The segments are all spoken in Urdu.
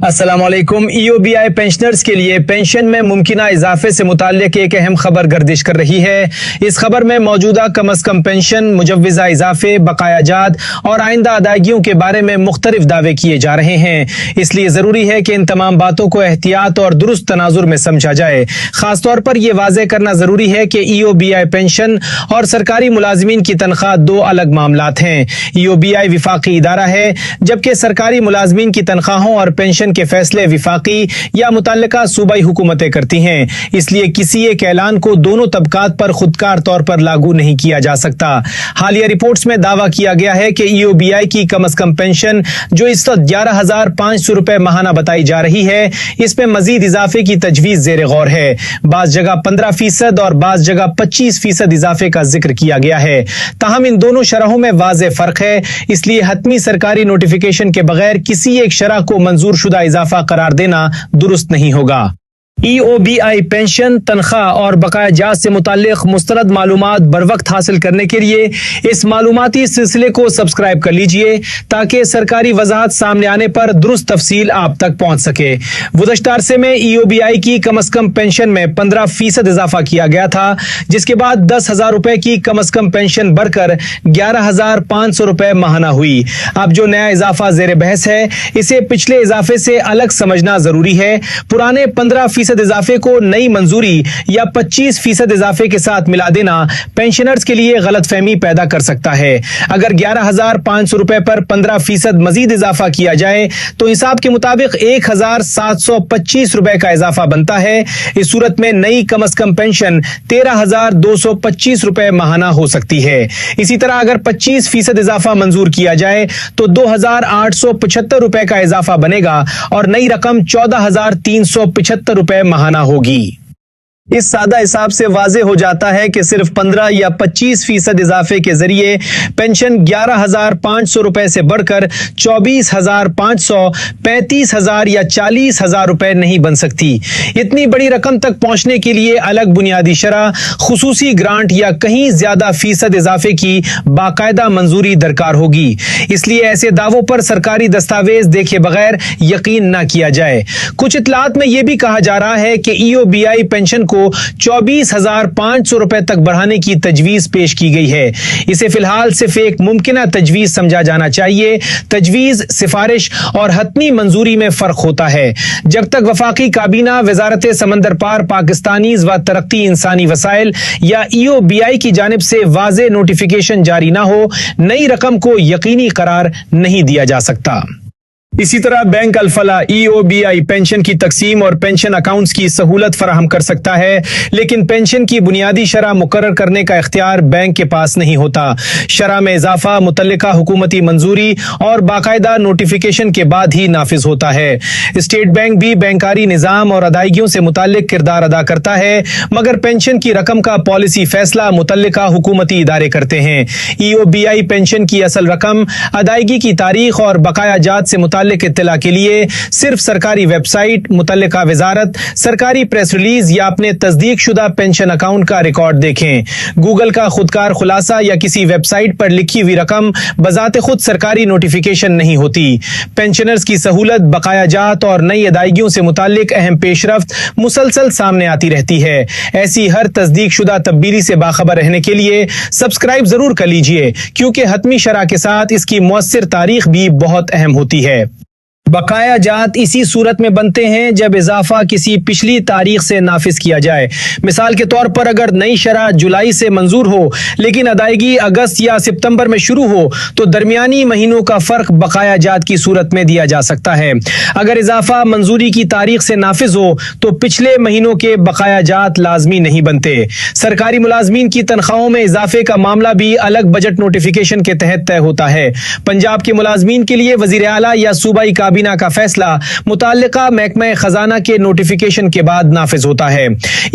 السلام علیکم۔ EOBI پینشنرز کے لیے پینشن میں ممکنہ اضافے سے متعلق ایک اہم خبر گردش کر رہی ہے۔ اس خبر میں موجودہ کم از کم پینشن، مجوزہ اضافے، بقایا جات اور آئندہ ادائیگیوں کے بارے میں مختلف دعوے کیے جا رہے ہیں۔ اس لیے ضروری ہے کہ ان تمام باتوں کو احتیاط اور درست تناظر میں سمجھا جائے۔ خاص طور پر یہ واضح کرنا ضروری ہے کہ EOBI پینشن اور سرکاری ملازمین کی تنخواہ دو الگ معاملات ہیں۔ EOBI وفاقی ادارہ ہے، جبکہ سرکاری ملازمین کی تنخواہوں اور پینشن کے فیصلے وفاقی یا متعلقہ صوبائی حکومتیں کرتی ہیں۔ اس لیے کسی ایک اعلان کو دونوں طبقات پر خودکار طور پر لاگو نہیں کیا جا سکتا۔ حالیہ رپورٹس میں دعویٰ کیا گیا ہے کہ EOBI کی کم از کم پینشن جو اس وقت 11,500 روپے ماہانہ بتائی جا رہی ہے، اس میں مزید اضافے کی تجویز زیر غور ہے۔ بعض جگہ 15% اور بعض جگہ 25% اضافے کا ذکر کیا گیا ہے۔ تاہم ان دونوں شرحوں میں واضح فرق ہے، اس لیے حتمی سرکاری نوٹیفیکیشن کے بغیر کسی ایک شرح کو منظور شدہ اضافہ قرار دینا درست نہیں ہوگا۔ EOBI پینشن، تنخواہ اور بقایا جات سے متعلق مستند معلومات بروقت حاصل کرنے کے لیے اس معلوماتی سلسلے کو سبسکرائب کر لیجئے تاکہ سرکاری وضاحت سامنے آنے پر درست تفصیل آپ تک پہنچ سکے۔ گزشتہ عرصے میں EOBI کی کم از کم پینشن میں 15% اضافہ کیا گیا تھا، جس کے بعد 10,000 روپے کی کم از کم پینشن بڑھ کر 11,500 روپے ماہانہ ہوئی۔ اب جو نیا اضافہ زیر بحث ہے، اسے پچھلے اضافے سے الگ سمجھنا ضروری ہے۔ پرانے 15% اضافے کو نئی منظوری یا 25% اضافے کے ساتھ ملا دینا پینشنرز کے لیے غلط فہمی پیدا کر سکتا ہے۔ اگر 11,500 روپے پر 15% مزید اضافہ کیا جائے تو حساب کے مطابق 1,725 روپے کا اضافہ بنتا ہے۔ اس صورت میں نئی کم از کم پینشن 13,225 روپے ماہانہ ہو سکتی ہے۔ اسی طرح اگر 25% اضافہ منظور کیا جائے تو 2,875 روپے کا اضافہ بنے گا اور نئی رقم 14,375 روپے ماہانہ ہوگی۔ اس سادہ حساب سے واضح ہو جاتا ہے کہ صرف 15 یا 25% اضافے کے ذریعے پینشن 11,500 روپے سے بڑھ کر 24,500، 35,000 یا 40,000 روپے نہیں بن سکتی۔ اتنی بڑی رقم تک پہنچنے کے لیے الگ بنیادی شرح، خصوصی گرانٹ یا کہیں زیادہ فیصد اضافے کی باقاعدہ منظوری درکار ہوگی۔ اس لیے ایسے دعووں پر سرکاری دستاویز دیکھے بغیر یقین نہ کیا جائے۔ کچھ اطلاعات میں یہ بھی کہا جا رہا ہے کہ EOBI پینشن کو 24,500 روپے تک بڑھانے کی تجویز پیش کی گئی ہے۔ اسے فی الحال صرف ایک ممکنہ تجویز سمجھا جانا چاہیے۔ تجویز، سفارش اور حتمی منظوری میں فرق ہوتا ہے۔ جب تک وفاقی کابینہ، وزارت سمندر پار پاکستانیز و ترقی انسانی وسائل یا EOBI کی جانب سے واضح نوٹیفیکیشن جاری نہ ہو، نئی رقم کو یقینی قرار نہیں دیا جا سکتا۔ اسی طرح بینک الفلاح EOBI پینشن کی تقسیم اور پینشن اکاؤنٹس کی سہولت فراہم کر سکتا ہے، لیکن پینشن کی بنیادی شرح مقرر کرنے کا اختیار بینک کے پاس نہیں ہوتا۔ شرح میں اضافہ متعلقہ حکومتی منظوری اور باقاعدہ نوٹیفیکیشن کے بعد ہی نافذ ہوتا ہے۔ اسٹیٹ بینک بھی بینکاری نظام اور ادائیگیوں سے متعلق کردار ادا کرتا ہے، مگر پینشن کی رقم کا پالیسی فیصلہ متعلقہ حکومتی ادارے کرتے ہیں۔ EOBI پینشن کی اصل رقم، ادائیگی کی تاریخ اور بقایا جات سے متعلق اطلاع کے لیے صرف سرکاری ویب سائٹ، متعلقہ وزارت، سرکاری پریس ریلیز یا اپنے تصدیق شدہ پینشن اکاؤنٹ کا ریکارڈ دیکھیں۔ گوگل کا خودکار خلاصہ یا کسی ویب سائٹ پر لکھی ہوئی رقم بذات خود سرکاری نوٹیفیکیشن نہیں ہوتی۔ پینشنرز کی سہولت، بقایا جات اور نئی ادائیگیوں سے متعلق اہم پیش رفت مسلسل سامنے آتی رہتی ہے۔ ایسی ہر تصدیق شدہ تبدیلی سے باخبر رہنے کے لیے سبسکرائب ضرور کر لیجئے، کیونکہ حتمی شرح کے ساتھ اس کی مؤثر تاریخ بھی بہت اہم ہوتی ہے۔ بقایا جات اسی صورت میں بنتے ہیں جب اضافہ کسی پچھلی تاریخ سے نافذ کیا جائے۔ مثال کے طور پر اگر نئی شرح جولائی سے منظور ہو لیکن ادائیگی اگست یا ستمبر میں شروع ہو تو درمیانی مہینوں کا فرق بقایا جات کی صورت میں دیا جا سکتا ہے۔ اگر اضافہ منظوری کی تاریخ سے نافذ ہو تو پچھلے مہینوں کے بقایا جات لازمی نہیں بنتے۔ سرکاری ملازمین کی تنخواہوں میں اضافے کا معاملہ بھی الگ بجٹ نوٹیفیکیشن کے تحت طے ہوتا ہے۔ پنجاب کے ملازمین کے لیے وزیر اعلیٰ یا صوبائی کابینہ کا فیصلہ متعلقہ محکمہ خزانہ کے نوٹیفیکیشن کے بعد نافذ ہوتا ہے۔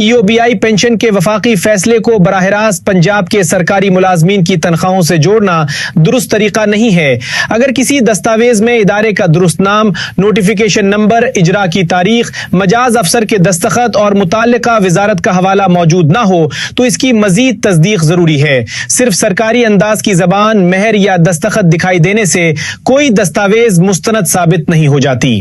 EOBI پینشن کے وفاقی فیصلے کو براہ راست پنجاب کے سرکاری ملازمین کی تنخواہوں سے جوڑنا درست طریقہ نہیں ہے۔ اگر کسی دستاویز میں ادارے کا درست نام، نوٹیفیکیشن نمبر، اجرا کی تاریخ، مجاز افسر کے دستخط اور متعلقہ وزارت کا حوالہ موجود نہ ہو تو اس کی مزید تصدیق ضروری ہے۔ صرف سرکاری انداز کی زبان، مہر یا دستخط دکھائی دینے سے کوئی دستاویز مستند ثابت نہیں ہو جاتی۔